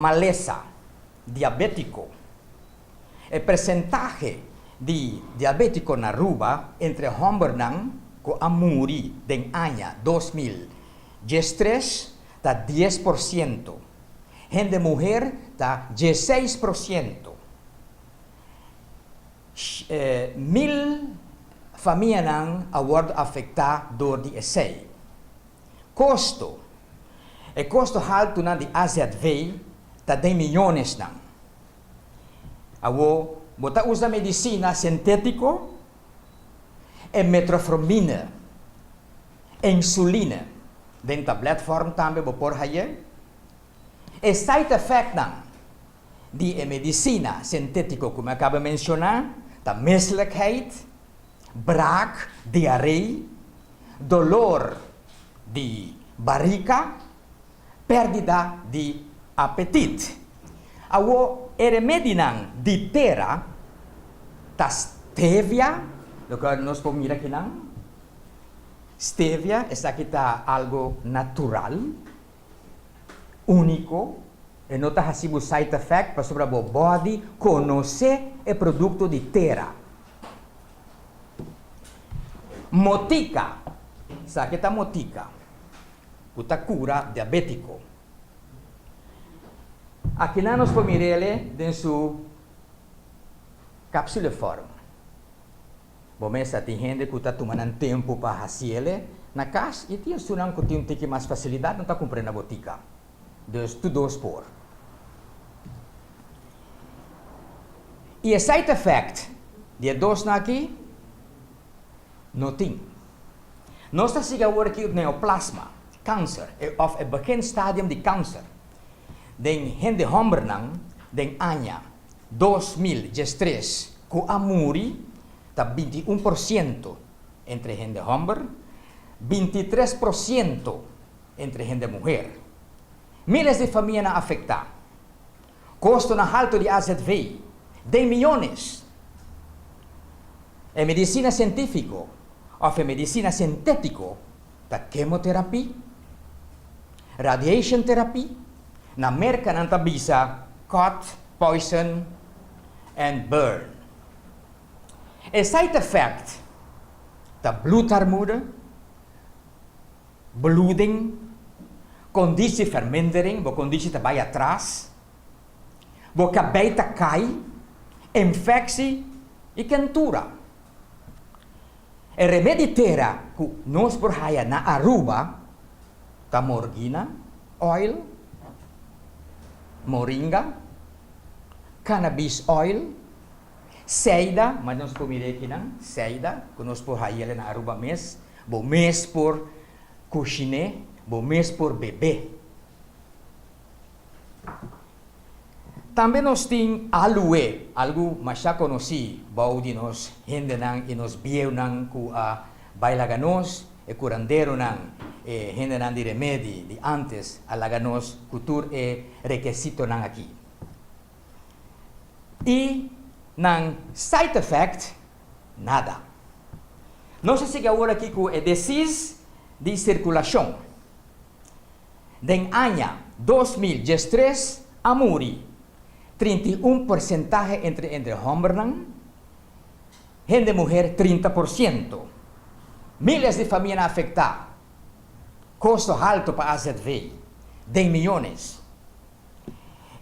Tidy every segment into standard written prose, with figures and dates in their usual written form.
maleza diabético. El porcentaje de diabético na Aruba entre homem ko amuri den anya 2013 ta 10%. Gente mujer ta 16%. 1000 família nang award afectar door di essay. Costo. E costo alto na di AZV ta 10 milhões nang. Awo bota usa medicina sintético e metformina, insulina, den tablet form também bopor haye. E side effect nang di medicina sintético como acaba de mencionar, ta misselijkheid, braak, diarree, dolor di barriga, perdida di apetite. Awo remedi nang di tera, ta stevia, lo que nos pomira kinang. Stevia es kita algo natural, único, e não está hasibo side effect para sobre o body conhecer o produto de tera. Motica, sa kita motica, uta cura diabético. Aqui lá nos pomirele den su cápsula form. Bomesa tem gente que está tomando tempo para fazer na casa e tinha sunang que tem que mais facilidade não está comprando na botica. Dus tu dois por. E a side effect de dois aqui não tem. Nós está seguro aqui o neoplasma, câncer, of a begin stadium de câncer. Den gente homem den anya 2013 ku amuri ta 21% entre gente homem, 23% entre gente mulher. Miles de famílias afectadas. Costo na alto de AZV, 10 milhões. E medicina científico, ou medicina sintético, ta quimioterapia, radiation therapy, na Amerika nanta bisa cut, poison, and burn. A side effect, ta bloedarmoede, bloeding, conditie vermindering, bo conditie te bij atrás, bo kabei te kai, infectie e quentura. E remeditera ku nos berhaya na Aruba, ta morgina, oil, moringa, cannabis oil, seida, mas nós pomire kinang seida, que nós berhaya na Aruba mes, bo mes por cucine, bo mes por bebê. Também nós tem aloe, algo mais já conheci, bau de nós, gente nang e nos bieu nang ku a bailaganos e curandeiro nang e gente nang de remedi de antes alaganos cultur e requisito nang aqui. E nang side effect nada. Nós seguro aqui ku e disease de circulação. Den anya 2013 amuri 31% entre homem, gente mulher 30%. Miles de famílias afectadas. Costo alto para AZV, 10 milhões.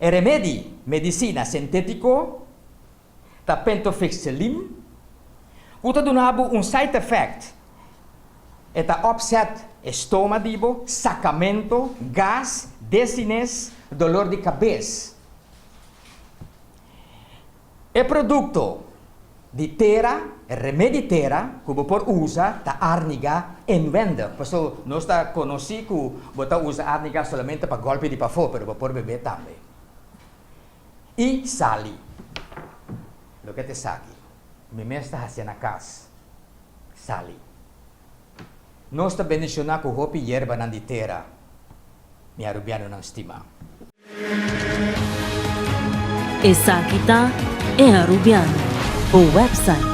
E remédio, medicina sintético, ta pentofixelim, uta donabo side effect. Eta upset estômago, sacamento, gas, dizziness, dolor de cabeça. E produto de tera, remédio tera, que por usa, ta arniga em venda. Porque nós está conhecido que bota usa arniga somente para golpe de pavor, pero por beber também. E sali. Lo que te sabe, me está fazendo na casa. Sali. Nós está bendicionando com hopi yerba nan di tera. Mi arubiano ng estima. Esa kita e Arubiano, o website